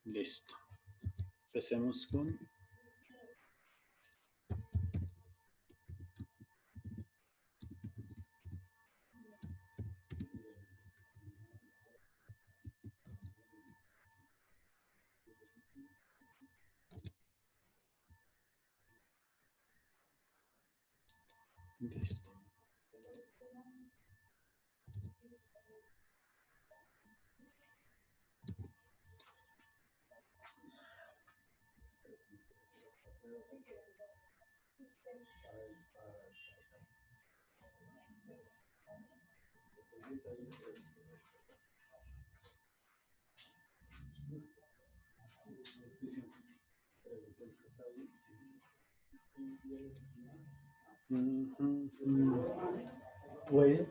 Listo. Empecemos con... Listo. Puede.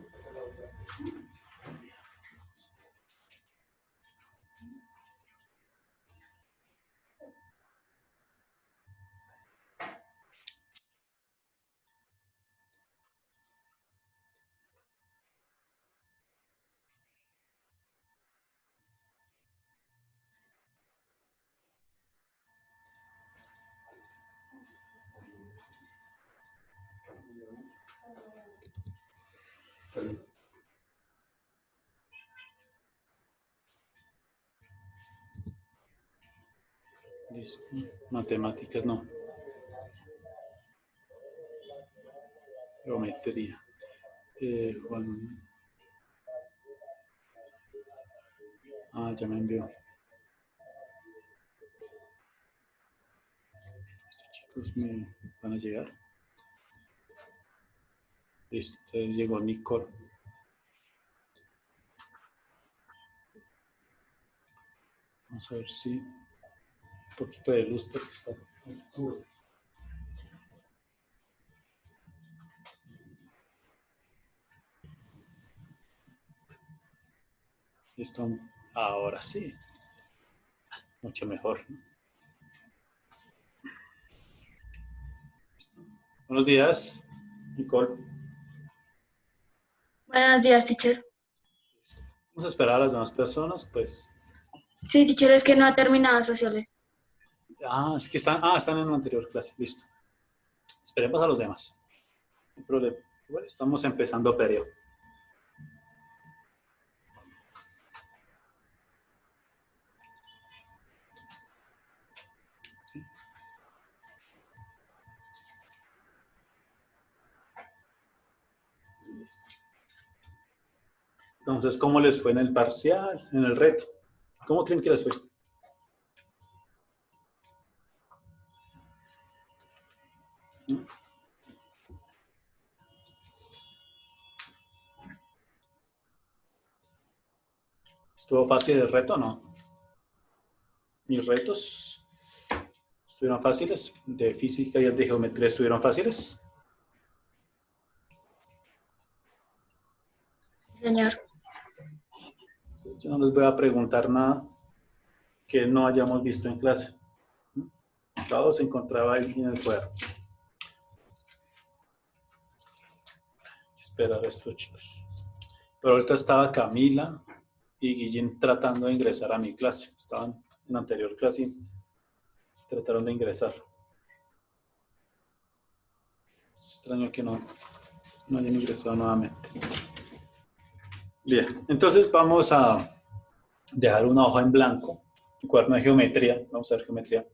Listo. Matemáticas no. Geometría. Juan. Ah, ya me envió. Estos chicos me van a llegar. Listo, llegó Nicole. Vamos a ver si un poquito de luz porque está oscuro. Listo, ahora sí. Mucho mejor. Listo. Buenos días, Nicole. Buenos días, teacher. Vamos a esperar a las demás personas, pues. Sí, teacher, es que no ha terminado sociales. Ah, es que están en la anterior clase. Listo. Esperemos a los demás. No hay problema. Bueno, estamos empezando periodo. ¿Sí? Listo. Entonces, ¿cómo les fue en el parcial, en el reto? ¿Cómo creen que les fue? ¿No? ¿Estuvo fácil el reto o no? Mis retos estuvieron fáciles. De física y el de geometría estuvieron fáciles. Señor. Yo no les voy a preguntar nada que no hayamos visto en clase. Todo se encontraba ahí en el cuaderno. Esperar a estos chicos. Pero ahorita estaba Camila y Guillén tratando de ingresar a mi clase. Estaban en la anterior clase y trataron de ingresar. Es extraño que no hayan ingresado nuevamente. Bien, entonces vamos a dejar una hoja en blanco, un cuaderno de geometría, vamos a ver geometría,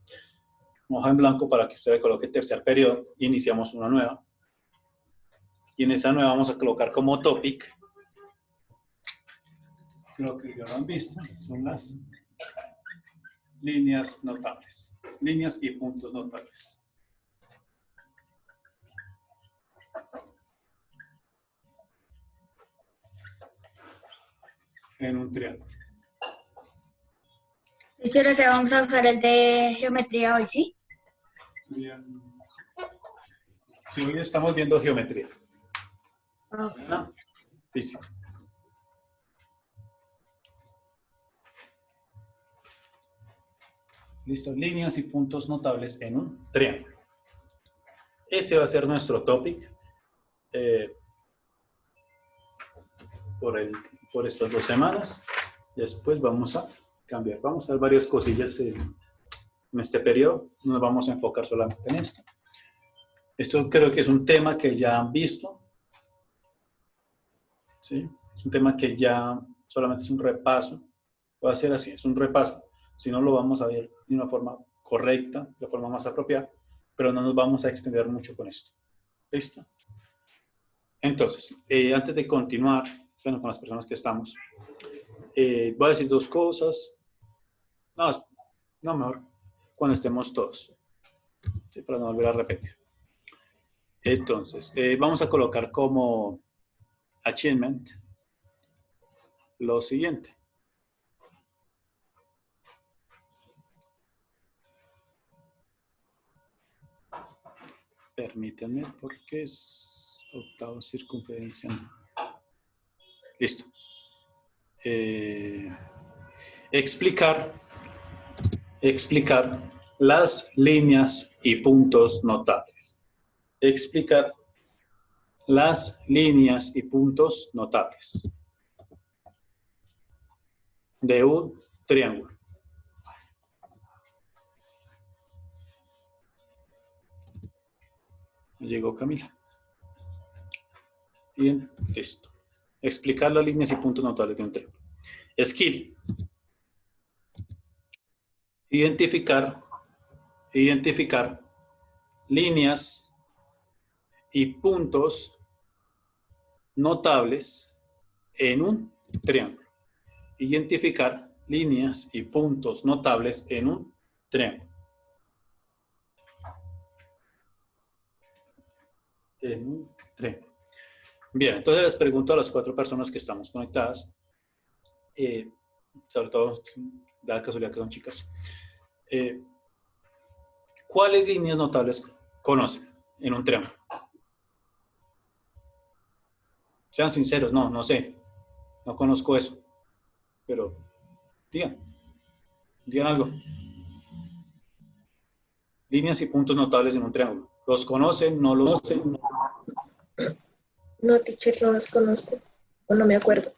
una hoja en blanco para que usted le coloque tercer periodo, iniciamos una nueva, y en esa nueva vamos a colocar como topic, creo que ya lo han visto, son las líneas notables, líneas y puntos notables. En un triángulo. Teacher, o sea, vamos a usar el de geometría hoy, ¿sí? Bien. Sí, hoy estamos viendo geometría. Okay. ¿No? Física. Listo, líneas y puntos notables en un triángulo. Ese va a ser nuestro topic por estas 2 semanas. Después vamos a cambiar. Vamos a ver varias cosillas en este periodo. No nos vamos a enfocar solamente en esto. Esto creo que es un tema que ya han visto. ¿Sí? Es un tema que ya solamente es un repaso. Va a ser así, es un repaso. Si no, lo vamos a ver de una forma correcta, de forma más apropiada, pero no nos vamos a extender mucho con esto. ¿Listo? Entonces, antes de continuar, bueno, con las personas que estamos, voy a decir dos cosas. No, mejor cuando estemos todos, ¿sí? Para no volver a repetir. Entonces, vamos a colocar como achievement lo siguiente. Permítanme porque es octavo circunferencia. Listo. Explicar las líneas y puntos notables. Explicar las líneas y puntos notables de un triángulo. Llegó Camila. Bien, listo. Explicar las líneas y puntos notables de un triángulo. Skill. Identificar líneas y puntos notables en un triángulo. Identificar líneas y puntos notables en un triángulo. En un triángulo. Bien, entonces les pregunto a las 4 personas que estamos conectadas, sobre todo, da la casualidad que son chicas, ¿cuáles líneas notables conocen en un triángulo? Sean sinceros, no sé, no conozco eso, pero digan algo. Líneas y puntos notables en un triángulo. ¿Los conocen? ¿No los conocen? No, teacher, no los conozco. O no me acuerdo.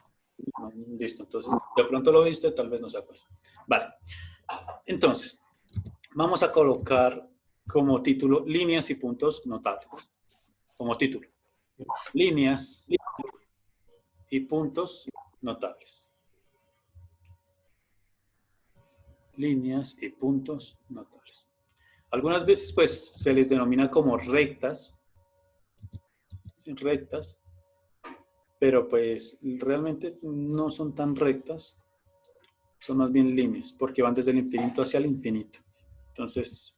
Listo, entonces de pronto lo viste, tal vez no se acuerda. Vale, entonces vamos a colocar como título líneas y puntos notables. Como título, líneas y puntos notables. Líneas y puntos notables. Algunas veces pues se les denomina como rectas, ¿sí? Rectas, pero pues realmente no son tan rectas, son más bien líneas, porque van desde el infinito hacia el infinito. Entonces,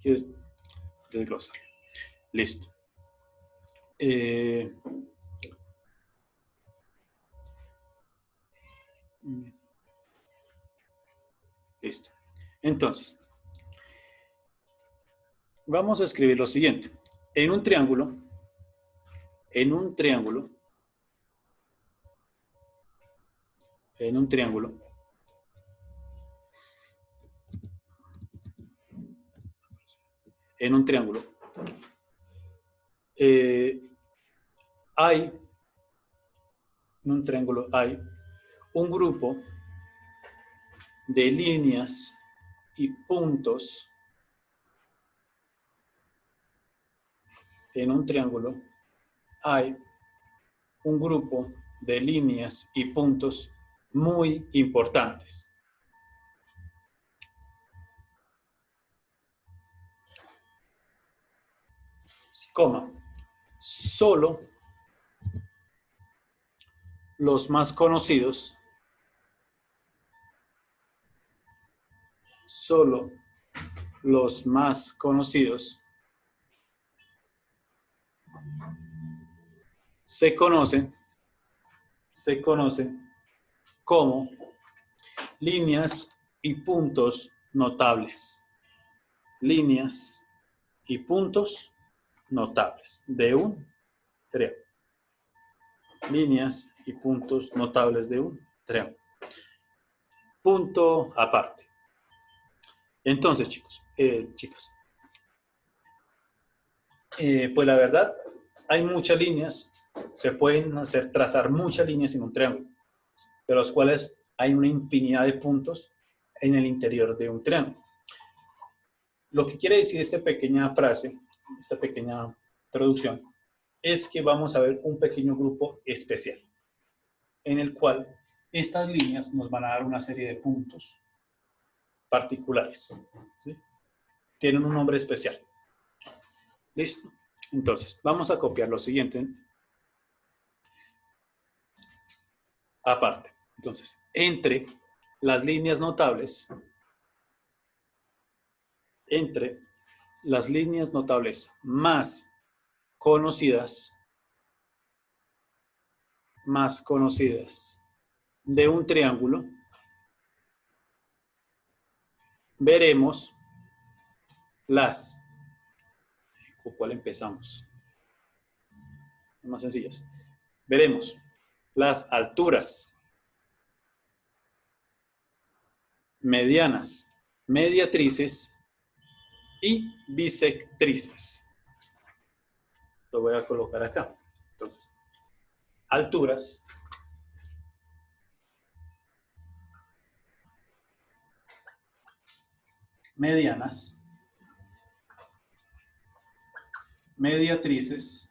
¿quieres desglosar? Listo. Listo. Entonces, vamos a escribir lo siguiente. En un triángulo, hay un grupo de líneas y puntos. En un triángulo hay un grupo de líneas y puntos muy importantes. Coma, solo los más conocidos, se conocen como líneas y puntos notables. Líneas y puntos notables de un triángulo. Líneas y puntos notables de un triángulo. Punto aparte. Entonces, chicos, chicas, pues la verdad, hay muchas líneas, se pueden trazar muchas líneas en un triángulo, de las cuales hay una infinidad de puntos en el interior de un triángulo. Lo que quiere decir esta pequeña frase, esta pequeña introducción, es que vamos a ver un pequeño grupo especial, en el cual estas líneas nos van a dar una serie de puntos particulares, ¿sí? Tienen un nombre especial. ¿Listo? Entonces, vamos a copiar lo siguiente. Aparte. Entonces, entre las líneas notables más conocidas de un triángulo, veremos las, ¿con cuál empezamos? Más sencillas. Veremos las alturas, medianas, mediatrices y bisectrices. Lo voy a colocar acá. Entonces, alturas, medianas, mediatrices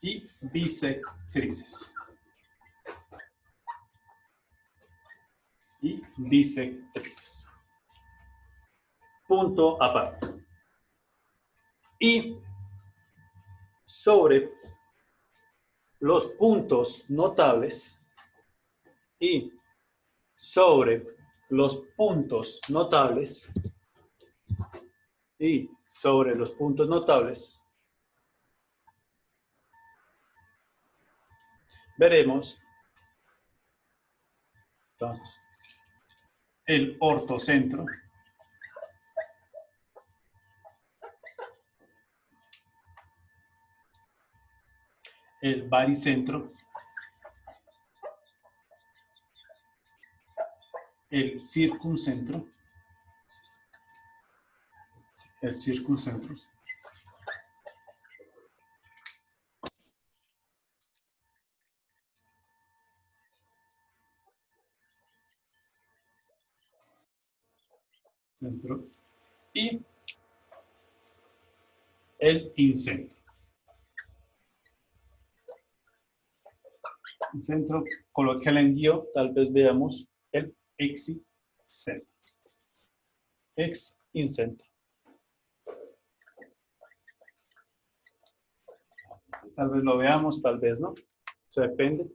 y bisectrices. Punto aparte. Y sobre los puntos notables veremos entonces el ortocentro, el baricentro, el circuncentro, y el incentro. El centro, colóquela en guión, tal vez veamos el excentro. Ex-incentro. Tal vez lo veamos, tal vez no. Eso depende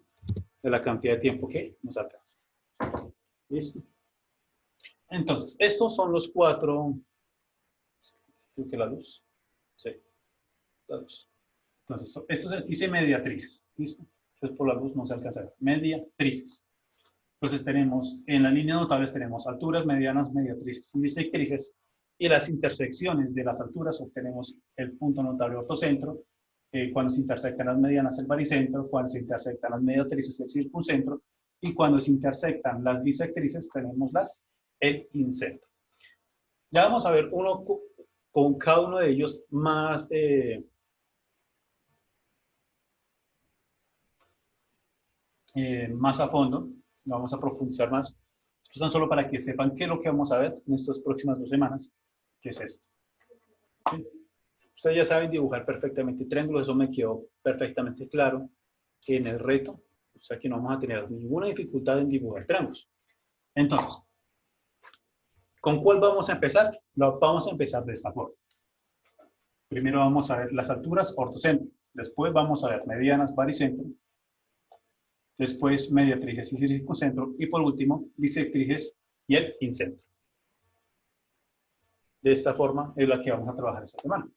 de la cantidad de tiempo que nos alcance. ¿Listo? Entonces, estos son los cuatro. Creo que la luz. Sí, la luz. Entonces, esto se dice mediatrices. ¿Listo? Entonces, por la luz no se alcanza a ver. Mediatrices. Entonces, tenemos, en la línea notables tenemos alturas, medianas, mediatrices y bisectrices. Y las intersecciones de las alturas obtenemos el punto notable ortocentro. Cuando se intersectan las medianas, el baricentro. Cuando se intersectan las mediatrices, el circuncentro. Y cuando se intersectan las bisectrices, tenemos el incentro. Ya vamos a ver uno con cada uno de ellos más a fondo. Lo vamos a profundizar más. Estos son solo para que sepan qué es lo que vamos a ver en estas próximas 2 semanas, que es esto. ¿Sí? Ustedes ya saben dibujar perfectamente triángulos, eso me quedó perfectamente claro que en el reto, o sea que no vamos a tener ninguna dificultad en dibujar triángulos. Entonces, ¿con cuál vamos a empezar? Vamos a empezar de esta forma. Primero vamos a ver las alturas ortocentro, después vamos a ver medianas, baricentro, después mediatrices y circuncentro, y por último, bisectrices y el incentro. De esta forma es la que vamos a trabajar esta semana.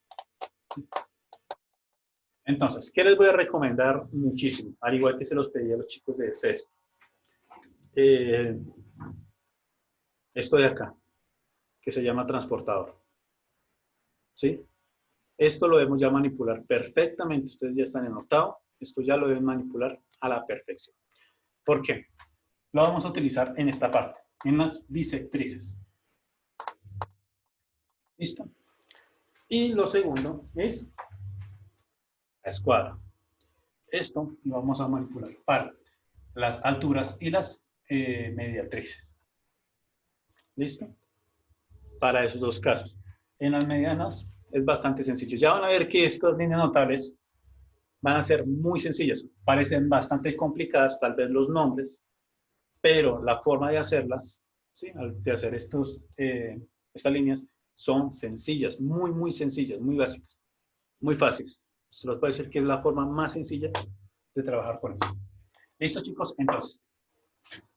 Entonces, ¿qué les voy a recomendar muchísimo? Al igual que se los pedí a los chicos de CES. Esto de acá, que se llama transportador. ¿Sí? Esto lo debemos ya manipular perfectamente. Ustedes ya están en octavo. Esto ya lo deben manipular a la perfección. ¿Por qué? Lo vamos a utilizar en esta parte, en las bisectrices. ¿Listo? Y lo segundo es la escuadra. esto lo vamos a manipular para las alturas y las mediatrices. ¿Listo? Para esos dos casos. En las medianas es bastante sencillo. Ya van a ver que estas líneas notables van a ser muy sencillas. Parecen bastante complicadas, tal vez los nombres, pero la forma de hacerlas, ¿sí? De hacer estas líneas, son sencillas, muy sencillas, muy básicas, muy fáciles. Se los puede decir que es la forma más sencilla de trabajar con esto. ¿Listo, chicos? Entonces,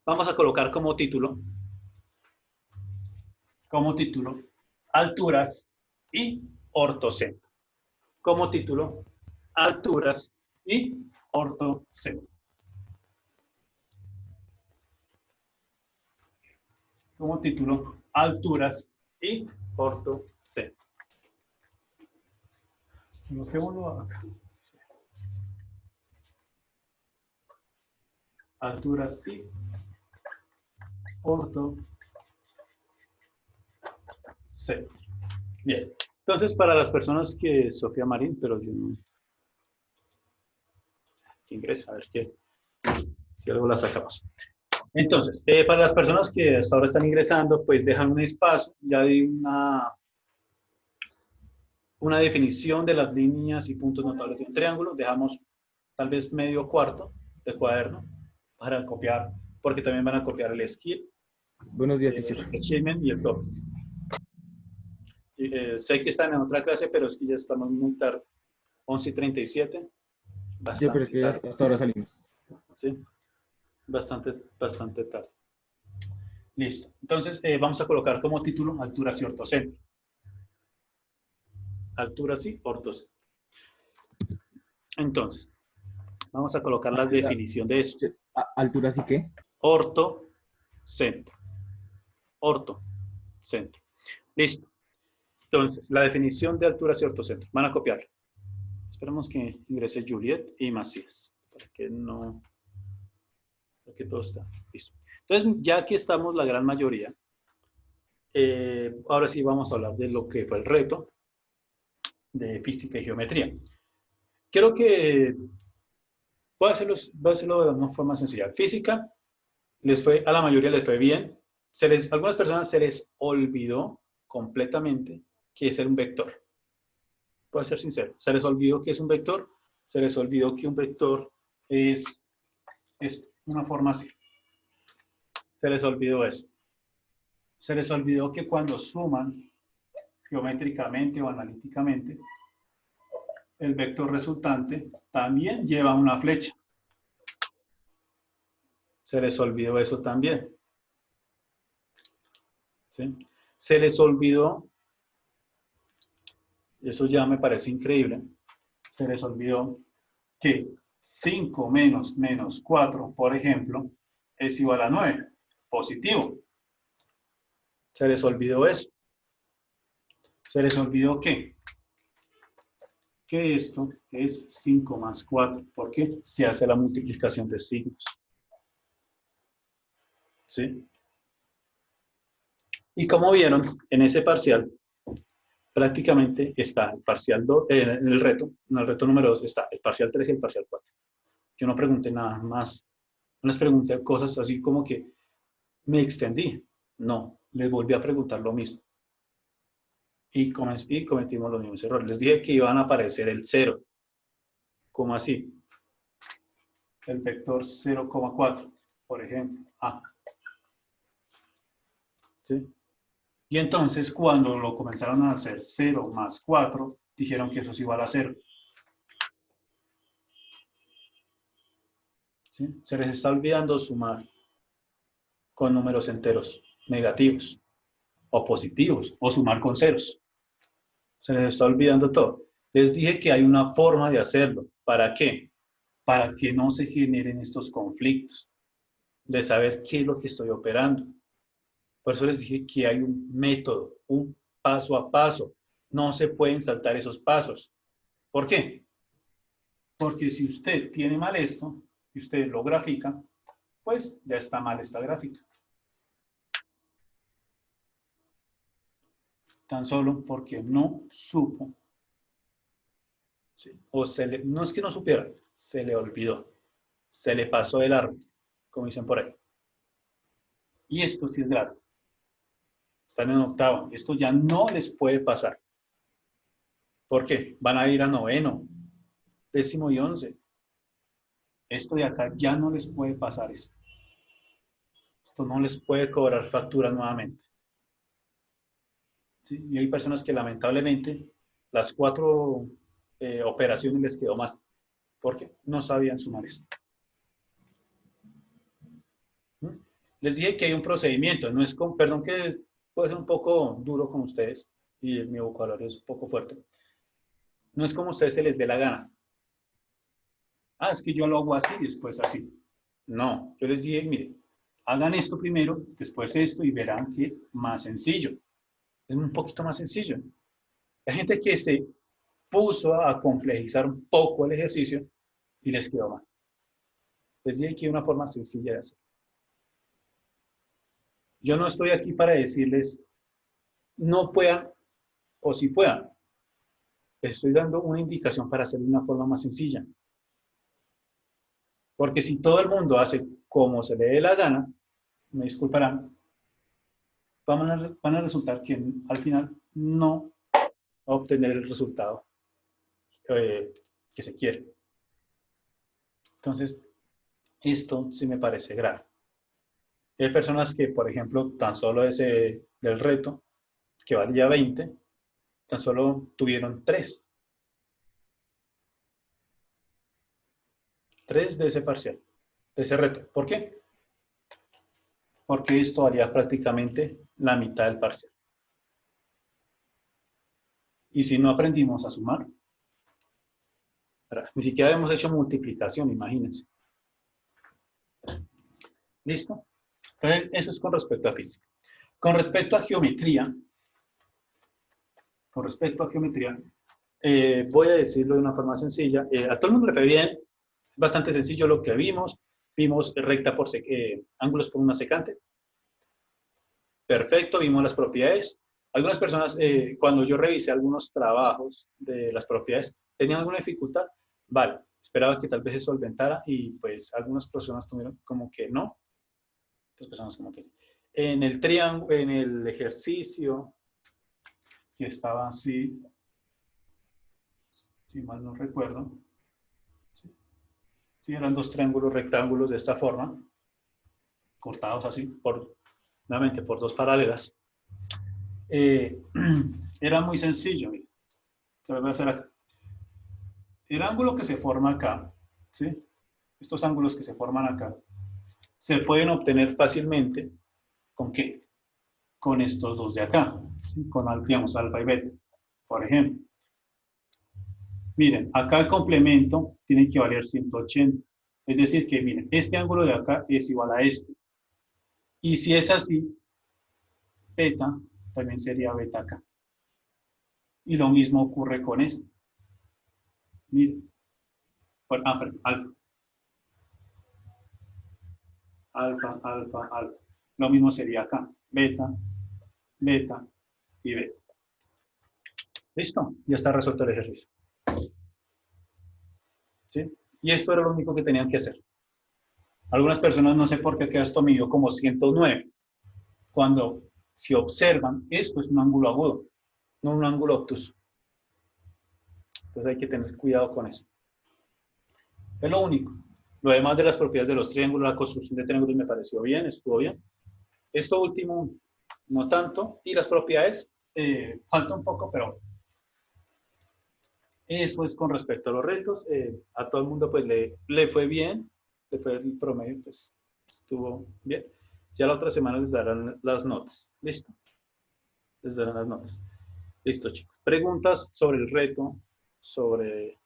vamos a colocar como título, alturas y ortocentro. Como título, alturas y ortocentro. Como título, alturas y ortocentro. Coloquémoslo acá. Alturas y ortocentro. Bien. Entonces, para las personas que Sofía Marín, pero yo no. Que ingresa, a ver qué. Si algo la sacamos. Entonces, para las personas que hasta ahora están ingresando, pues dejan un espacio, ya hay una definición de las líneas y puntos notables de un triángulo. Dejamos tal vez medio cuarto de cuaderno para copiar, porque también van a copiar el skill, Buenos días, teacher. el achievement y el top. Sé que están en otra clase, pero es que ya estamos muy tarde. 11:37. Sí, pero es que Tarde. hasta ahora salimos. ¿Sí? Bastante tarde. Listo. Entonces, vamos a colocar como título alturas y ortocentro. Alturas y ortocentro. Entonces, vamos a colocar la definición de eso. ¿Alturas y qué? Ortocentro. Ortocentro. Listo. Entonces, la definición de alturas y ortocentro. Van a copiarlo. Esperemos que ingrese Juliet y Macías. Para que todo está listo. Entonces, ya que estamos la gran mayoría, ahora sí vamos a hablar de lo que fue el reto de física y geometría. Quiero que voy a hacerlo de una forma sencilla. Física, a la mayoría les fue bien. Algunas personas se les olvidó completamente que es un vector. Puedo ser sincero. Se les olvidó que es un vector. Se les olvidó que un vector es una forma así. Se les olvidó eso. Se les olvidó que cuando suman geométricamente o analíticamente, el vector resultante también lleva una flecha. Se les olvidó eso también. ¿Sí? Se les olvidó, eso ya me parece increíble, se les olvidó que 5 menos 4, por ejemplo, es igual a 9, positivo. Se les olvidó eso. Se les olvidó que esto es 5 más 4, porque se hace la multiplicación de signos. ¿Sí? Y como vieron, en ese parcial, prácticamente está el parcial 2, en el reto número 2 está el parcial 3 y el parcial 4. Yo no pregunté nada más. No les pregunté cosas así como que me extendí. No, les volví a preguntar lo mismo. Y cometimos los mismos errores. Les dije que iban a aparecer el 0. ¿Cómo así? El vector 0,4, por ejemplo. ¿Sí? Y entonces, cuando lo comenzaron a hacer 0 más 4, dijeron que eso es igual a 0. ¿Sí? Se les está olvidando sumar con números enteros negativos o positivos, o sumar con ceros. Se les está olvidando todo. Les dije que hay una forma de hacerlo. ¿Para qué? Para que no se generen estos conflictos, de saber qué es lo que estoy operando. Por eso les dije que hay un método, un paso a paso. No se pueden saltar esos pasos. ¿Por qué? Porque si usted tiene mal esto y usted lo grafica, pues ya está mal esta gráfica. Tan solo porque no supo ¿sí? O no es que no supiera, se le olvidó, se le pasó el largo, como dicen por ahí. Y esto sí es grave. Están en octavo. Esto ya no les puede pasar. ¿Por qué? Van a ir a noveno, décimo y 11. Esto de acá ya no les puede pasar esto. Esto no les puede cobrar factura nuevamente. ¿Sí? Y hay personas que lamentablemente las 4 operaciones les quedó mal. Porque no sabían sumar esto. ¿Mm? Les dije que hay un procedimiento. No es perdón que puede ser un poco duro con ustedes. Y mi vocabulario es un poco fuerte. No es como a ustedes se les dé la gana. Ah, es que yo lo hago así y después así. No, yo les dije, mire, hagan esto primero, después esto y verán que más sencillo. Es un poquito más sencillo. Hay gente que se puso a complejizar un poco el ejercicio y les quedó mal. Les dije que hay una forma sencilla de hacer. Yo no estoy aquí para decirles no puedan o si puedan. Estoy dando una indicación para hacerlo de una forma más sencilla. Porque si todo el mundo hace como se le dé la gana, me disculparán, van a resultar que al final no va a obtener el resultado que se quiere. Entonces, esto sí me parece grave. Hay personas que, por ejemplo, tan solo del reto, que valía 20, tan solo tuvieron 3. 3 de ese parcial, de ese reto. ¿Por qué? Porque esto haría prácticamente la mitad del parcial. Y si no aprendimos a sumar, ni siquiera hemos hecho multiplicación, imagínense. ¿Listo? Entonces, eso es con respecto a física. Con respecto a geometría, voy a decirlo de una forma sencilla. A todo el mundo le fue bien, bastante sencillo lo que vimos. Vimos recta por ángulos por una secante. Perfecto, vimos las propiedades. Algunas personas, cuando yo revisé algunos trabajos de las propiedades, ¿tenían alguna dificultad? Vale, esperaba que tal vez se solventara y pues algunas personas tuvieron como que no. Otras personas como que sí. En el triángulo, en el ejercicio, que estaba así, si mal no recuerdo, sí, eran 2 triángulos rectángulos de esta forma, cortados así, nuevamente por 2 paralelas. Era muy sencillo, mire. Se lo voy a hacer acá. El ángulo que se forma acá, ¿sí? Estos ángulos que se forman acá, se pueden obtener fácilmente, ¿con qué? Con estos 2 de acá, ¿sí? Con, digamos, alfa y beta, por ejemplo. Miren, acá el complemento tiene que valer 180. Es decir que, miren, este ángulo de acá es igual a este. Y si es así, beta también sería beta acá. Y lo mismo ocurre con este. Miren. Perdón, alfa. Alfa, alfa, alfa. Lo mismo sería acá. Beta, beta y beta. ¿Listo? Ya está resuelto el ejercicio. ¿Sí? Y esto era lo único que tenían que hacer. Algunas personas no sé por qué queda esto midió como 109. Cuando, si observan, esto es un ángulo agudo, no un ángulo obtuso. Entonces hay que tener cuidado con eso. Es lo único. Lo demás de las propiedades de los triángulos, la construcción de triángulos me pareció bien, estuvo bien. Esto último, no tanto. Y las propiedades, falta un poco, pero eso es con respecto a los retos. A todo el mundo pues le fue bien, le fue el promedio, pues estuvo bien. Ya la otra semana les darán las notas. ¿Listo? Les darán las notas. Listo, chicos. Preguntas sobre el reto, sobre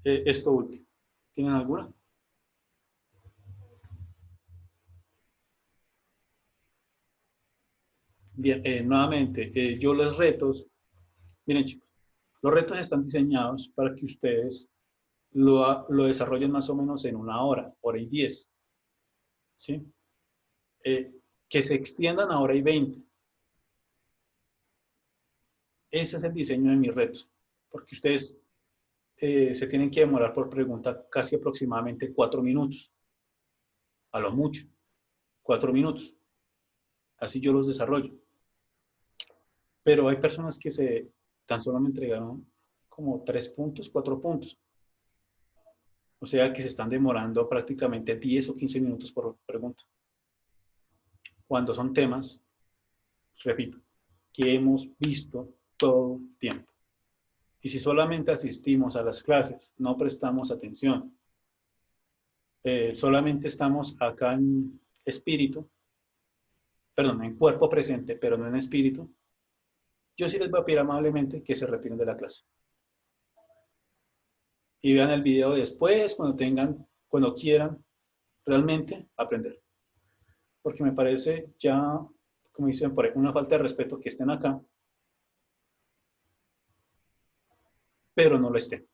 esto último. ¿Tienen alguna? Bien, nuevamente, yo los retos, miren chicos, los retos están diseñados para que ustedes lo desarrollen más o menos en 1 hora, 1 hora y 10. ¿Sí? Que se extiendan a 1 hora y 20. Ese es el diseño de mis retos. porque ustedes se tienen que demorar por pregunta casi aproximadamente 4 minutos, a lo mucho, 4 minutos. Así yo los desarrollo. Pero hay personas que tan solo me entregaron como 3 puntos, 4 puntos. O sea que se están demorando prácticamente 10 o 15 minutos por pregunta. Cuando son temas, repito, que hemos visto todo el tiempo. Y si solamente asistimos a las clases, no prestamos atención, solamente estamos acá en espíritu, perdón, en cuerpo presente, pero no en espíritu, yo sí les voy a pedir amablemente que se retiren de la clase. Y vean el video después, cuando quieran realmente aprender. Porque me parece ya, como dicen por ahí, una falta de respeto que estén acá, pero no lo estén.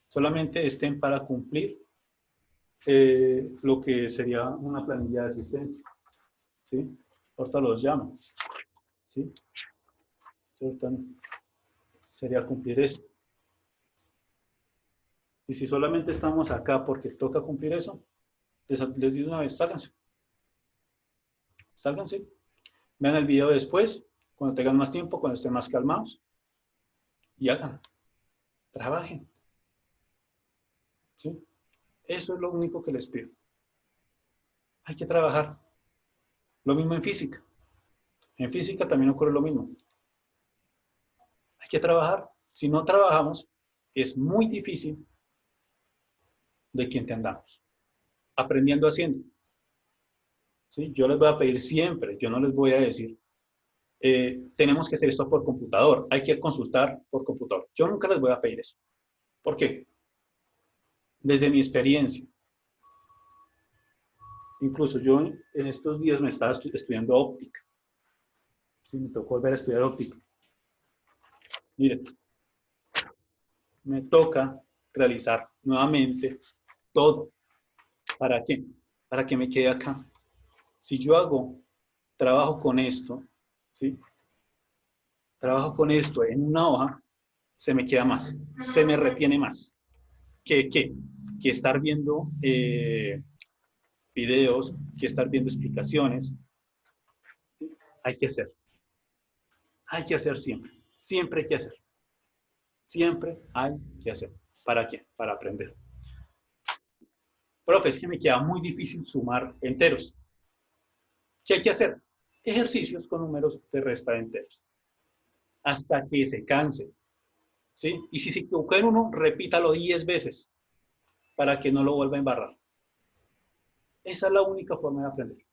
Solamente estén para cumplir lo que sería una planilla de asistencia. ¿Sí? Ahorita los llamo. ¿Sí? Sería cumplir eso. Y si solamente estamos acá porque toca cumplir eso, les digo una vez, sálganse. Sálganse. Vean el video después, cuando tengan más tiempo, cuando estén más calmados. Y hagan. Trabajen. ¿Sí? Eso es lo único que les pido. Hay que trabajar. Lo mismo en física. En física también ocurre lo mismo. Hay que trabajar. Si no trabajamos, es muy difícil de que entendamos. Aprendiendo haciendo. ¿Sí? Yo les voy a pedir siempre, yo no les voy a decir, tenemos que hacer esto por computador, hay que consultar por computador. Yo nunca les voy a pedir eso. ¿Por qué? Desde mi experiencia. Incluso yo en estos días me estaba estudiando óptica. Sí, me tocó volver a estudiar óptica. Miren, me toca realizar nuevamente todo. ¿Para qué? Para que me quede acá. Si yo trabajo con esto, ¿sí? Trabajo con esto en una hoja, se me queda más, se me retiene más. Que estar viendo videos, que estar viendo explicaciones. Hay que hacer. Hay que hacer siempre. Siempre hay que hacer. Siempre hay que hacer. ¿Para qué? Para aprender. Profe, es que me queda muy difícil sumar enteros. ¿Qué hay que hacer? Ejercicios con números de resta de enteros. Hasta que se canse. ¿Sí? Y si se equivoca en uno, repítalo 10 veces para que no lo vuelva a embarrar. Esa es la única forma de aprender.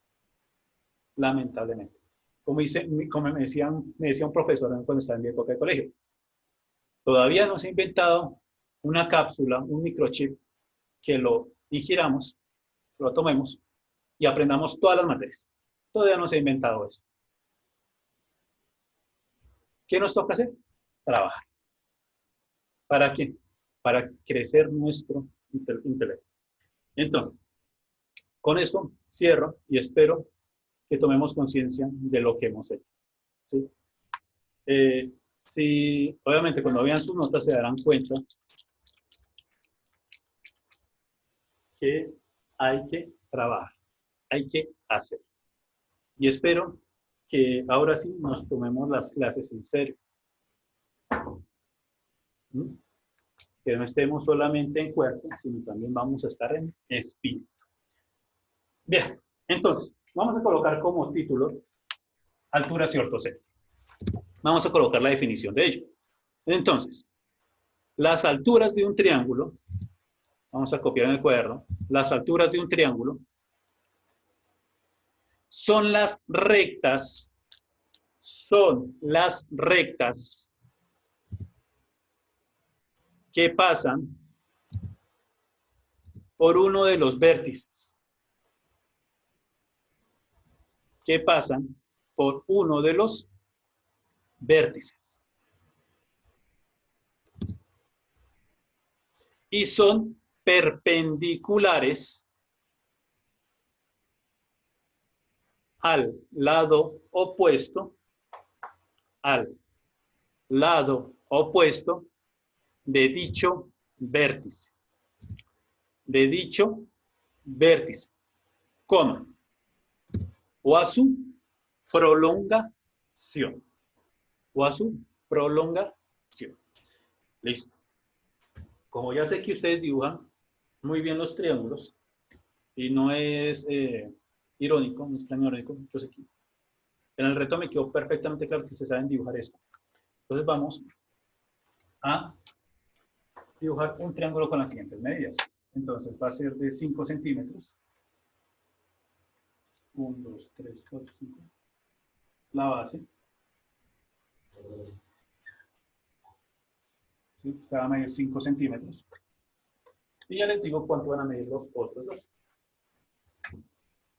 Lamentablemente. Como me decía un profesor cuando estaba en mi época de colegio. Todavía no se ha inventado una cápsula, un microchip, que lo ingiramos, lo tomemos y aprendamos todas las materias. Todavía no se ha inventado eso. ¿Qué nos toca hacer? Trabajar. ¿Para qué? Para crecer nuestro intelecto. Entonces, con eso cierro y espero que tomemos conciencia de lo que hemos hecho. ¿Sí? Sí, obviamente cuando vean sus notas se darán cuenta que hay que trabajar, hay que hacer. Y espero que ahora sí nos tomemos las clases en serio. ¿Mm? Que no estemos solamente en cuerpo, sino también vamos a estar en espíritu. Bien, entonces, vamos a colocar como título alturas y ortocentro. Vamos a colocar la definición de ello. Entonces, las alturas de un triángulo, vamos a copiar en el cuaderno, las alturas de un triángulo son las rectas que pasan por uno de los vértices. Que pasan por uno de los vértices. Y son perpendiculares al lado opuesto lado opuesto de dicho vértice. De dicho vértice, coma, o a su prolongación. O a su prolongación. Listo. Como ya sé que ustedes dibujan muy bien los triángulos, y no es irónico, no es plan irónico, yo sé que en el reto me quedó perfectamente claro que ustedes saben dibujar esto. Entonces vamos a dibujar un triángulo con las siguientes medidas. Entonces va a ser de 5 centímetros. 1, 2, 3, 4, 5. La base. ¿Sí? Se va a medir 5 centímetros. Y ya les digo cuánto van a medir los otros dos.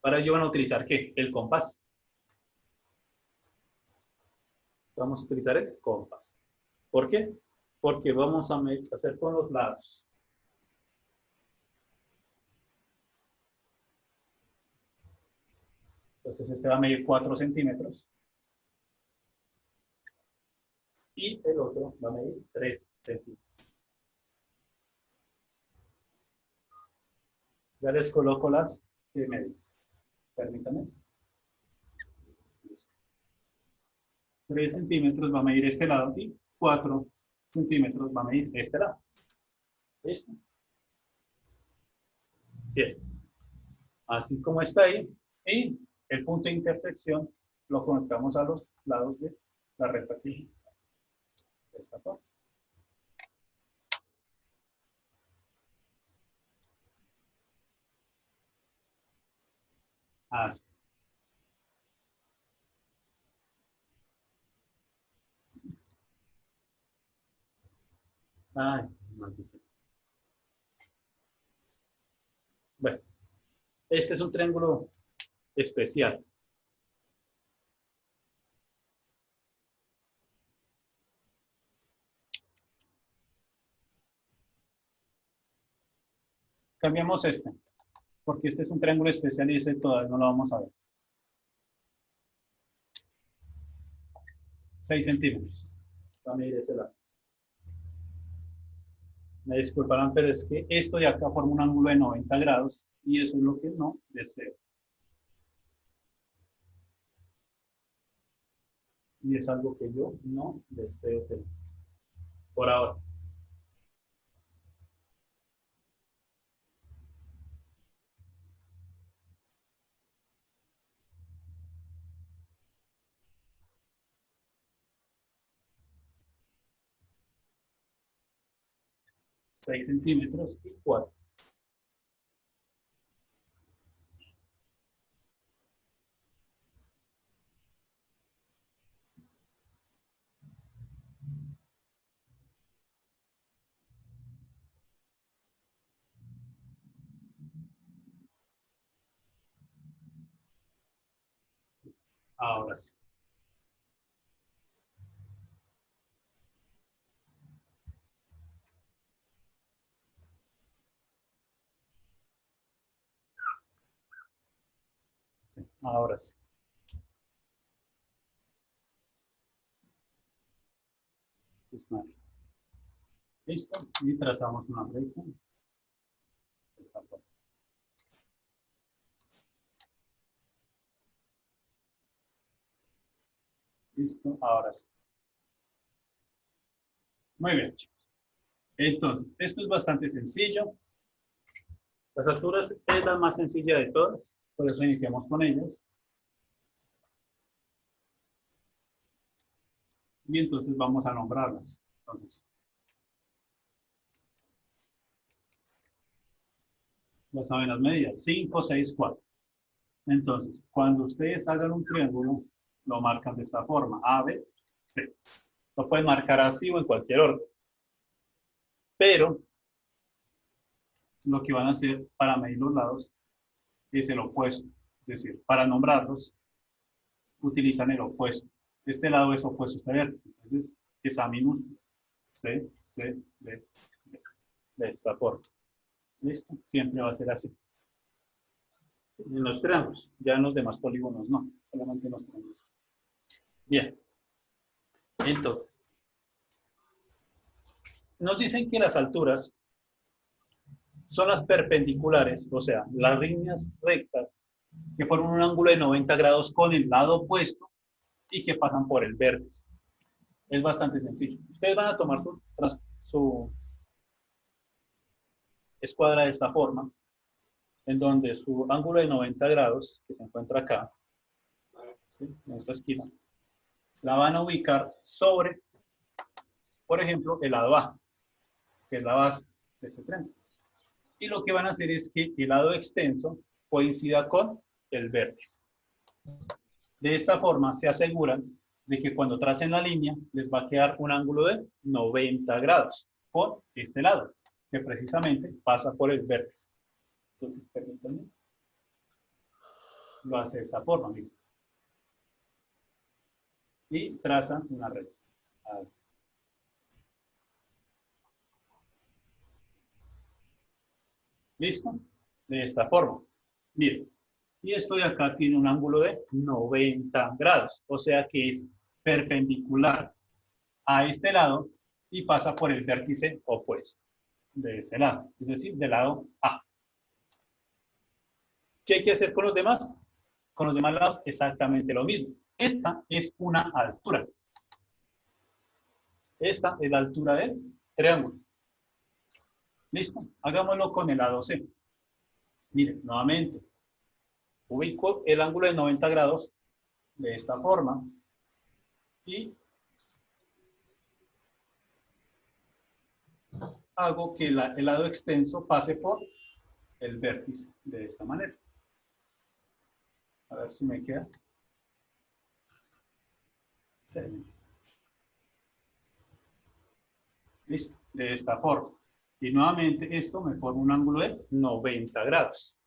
Para ello van a utilizar, ¿qué? El compás. Vamos a utilizar el compás. ¿Por qué? Porque vamos a hacer con los lados. Entonces este va a medir 4 centímetros. Y el otro va a medir 3 centímetros. Ya les coloco las medidas. Permítanme. 3 centímetros va a medir este lado y 4 centímetros va a medir este lado. ¿Listo? Bien. Así como está ahí. Y el punto de intersección lo conectamos a los lados de la recta aquí. De esta forma. Así. Ay, maldición. Bueno, este es un triángulo especial. Cambiamos este, porque este es un triángulo especial y ese todavía no lo vamos a ver. 6 centímetros. Va a medir ese lado. Me disculparán, pero es que esto de acá forma un ángulo de 90 grados y eso es lo que no deseo. Y es algo que yo no deseo tener. Por ahora. Seis centímetros y 4. Ahora sí. Sí, ahora sí. Listo. Y trazamos una recta. Esta forma. Listo. Ahora sí. Muy bien, chicos. Entonces, esto es bastante sencillo. Las alturas es la más sencilla de todas. Por eso iniciamos con ellas. Y entonces vamos a nombrarlas. Entonces, ya saben las medidas, 5, 6, 4. Entonces, cuando ustedes hagan un triángulo, lo marcan de esta forma, A, B, C. Lo pueden marcar así o en cualquier orden. Pero, lo que van a hacer para medir los lados es el opuesto. Es decir, para nombrarlos, utilizan el opuesto. Este lado es opuesto a este vértice. Entonces, es A minúsculo. C, C, B, B. De esta forma. ¿Listo? Siempre va a ser así. En los triángulos, ya en los demás polígonos no, solamente en los triángulos. Bien, entonces, nos dicen que las alturas son las perpendiculares, o sea, las líneas rectas que forman un ángulo de 90 grados con el lado opuesto y que pasan por el vértice. Es bastante sencillo. Ustedes van a tomar su escuadra de esta forma, en donde su ángulo de 90 grados, que se encuentra acá, ¿sí?, en esta esquina, la van a ubicar sobre, por ejemplo, el lado A, que es la base de este triángulo. Y lo que van a hacer es que el lado extenso coincida con el vértice. De esta forma se aseguran de que cuando tracen la línea les va a quedar un ángulo de 90 grados con este lado, que precisamente pasa por el vértice. Entonces, permítanme. Lo hace de esta forma, miren. Y traza una recta. Así. ¿Listo? De esta forma. Miren. Y esto de acá tiene un ángulo de 90 grados. O sea que es perpendicular a este lado y pasa por el vértice opuesto de ese lado. Es decir, del lado A. ¿Qué hay que hacer con los demás? Con los demás lados exactamente lo mismo. Esta es una altura. Esta es la altura del triángulo. ¿Listo? Hagámoslo con el lado C. Miren, nuevamente. Ubico el ángulo de 90 grados de esta forma y hago que el lado extenso pase por el vértice de esta manera. A ver si me queda. Excelente. Listo, de esta forma. Y nuevamente esto me forma un ángulo de 90 grados.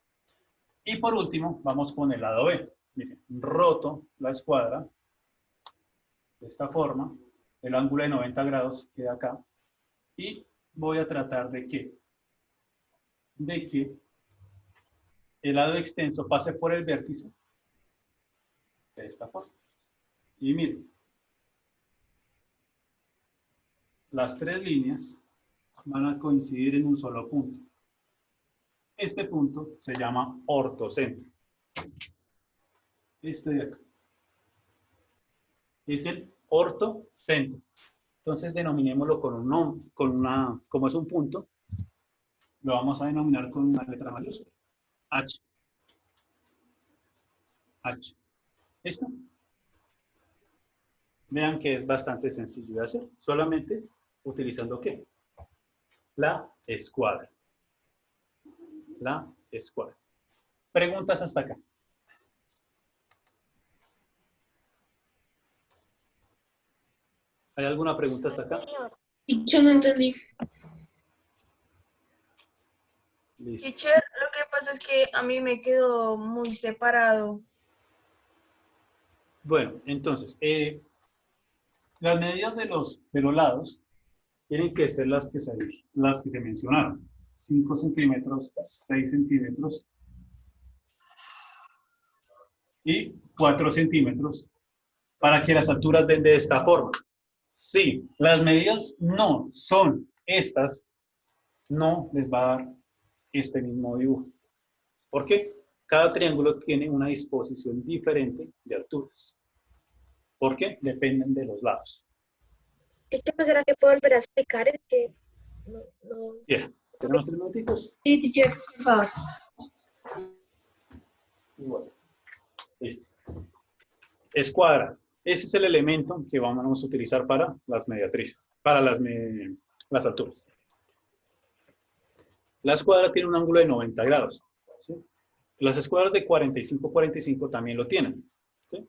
Y por último, vamos con el lado B. Miren, roto la escuadra de esta forma. El ángulo de 90 grados queda acá. Y voy a tratar de que el lado extenso pase por el vértice de esta forma. Y miren, las tres líneas van a coincidir en un solo punto. Este punto se llama ortocentro. Este de acá es el ortocentro. Entonces denominémoslo con un nombre, como es un punto, lo vamos a denominar con una letra mayúscula. H. H. ¿Listo? Vean que es bastante sencillo de hacer. Solamente utilizando ¿qué? La escuadra. La escuadra. Preguntas hasta acá. ¿Hay alguna pregunta hasta acá? Yo no entendí. Listo. Teacher, lo que pasa es que a mí me quedó muy separado. Bueno, entonces, las medidas de los lados tienen que ser las que se mencionaron. 5 centímetros, 6 centímetros y 4 centímetros para que las alturas den de esta forma. Si las medidas no son estas, no les va a dar este mismo dibujo. ¿Por qué? Cada triángulo tiene una disposición diferente de alturas. ¿Por qué? Dependen de los lados. Teacher, ¿no será que puedo volver a explicar? Es que no. Bien, ¿tenemos 3 minutitos? Sí, teacher, por favor. Igual. Listo. Escuadra. Ese es el elemento que vamos a utilizar para las mediatrices, para las alturas. La escuadra tiene un ángulo de 90 grados. ¿Sí? Las escuadras de 45-45 también lo tienen. ¿Sí?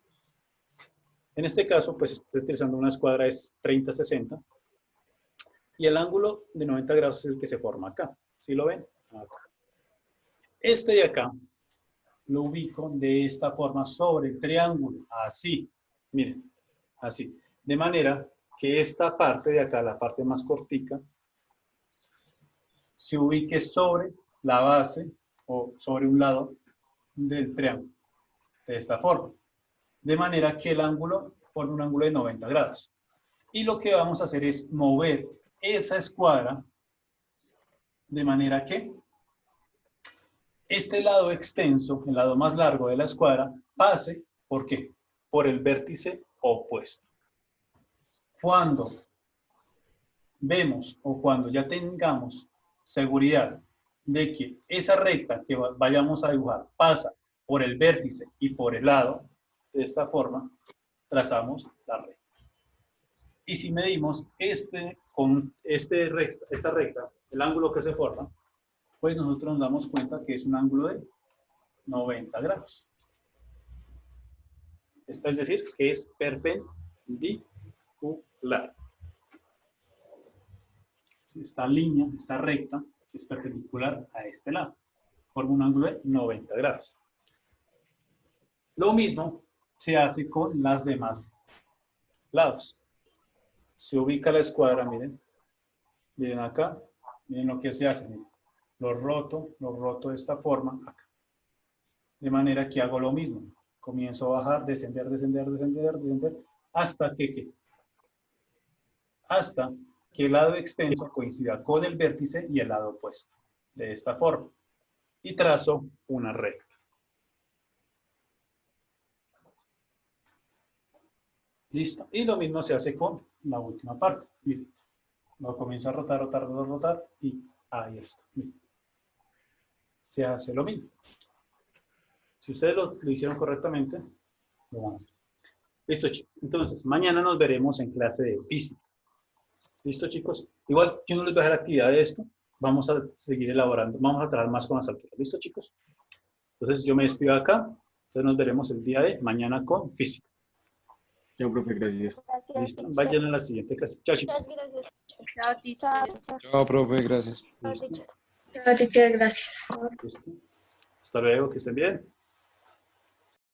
En este caso, pues estoy utilizando una escuadra de 30-60 y el ángulo de 90 grados es el que se forma acá. ¿Sí lo ven? Acá. Este de acá lo ubico de esta forma sobre el triángulo, así. Miren, así. De manera que esta parte de acá, la parte más cortica, se ubique sobre la base o sobre un lado del triángulo. De esta forma. De manera que el ángulo forma un ángulo de 90 grados. Y lo que vamos a hacer es mover esa escuadra de manera que este lado extenso, el lado más largo de la escuadra, pase, ¿por qué? Por el vértice opuesto. Cuando vemos o cuando ya tengamos seguridad de que esa recta que vayamos a dibujar pasa por el vértice y por el lado, de esta forma, trazamos la recta. Y si medimos con esta recta, el ángulo que se forma, pues nosotros nos damos cuenta que es un ángulo de 90 grados. Esto es decir, que es perpendicular. Esta línea, esta recta, es perpendicular a este lado. Forma un ángulo de 90 grados. Lo mismo se hace con las demás lados. Se ubica la escuadra, miren. Miren acá. Miren lo que se hace. Miren. Lo roto de esta forma acá. De manera que hago lo mismo. Comienzo a bajar, descender, descender, descender, descender, hasta que el lado extenso coincida con el vértice y el lado opuesto. De esta forma. Y trazo una recta. Listo. Y lo mismo se hace con la última parte. Miren. Lo comienzo a rotar, rotar, rotar, rotar y ahí está. Miren. Se hace lo mismo. Si ustedes lo hicieron correctamente, lo van a hacer. Listo, chicos. Entonces, mañana nos veremos en clase de física. ¿Listo, chicos? Igual, yo no les voy a dejar actividad de esto. Vamos a seguir elaborando. Vamos a trabajar más con las alturas. ¿Listo, chicos? Entonces, yo me despido acá. Entonces, nos veremos el día de mañana con física. Chao, profe, gracias. ¿Listo? Vayan a la siguiente clase. Chao, chicos. Chao, teacher. Chao, profe, gracias. Chao, teacher. Chao, teacher, gracias. Listo. Hasta luego, que estén bien.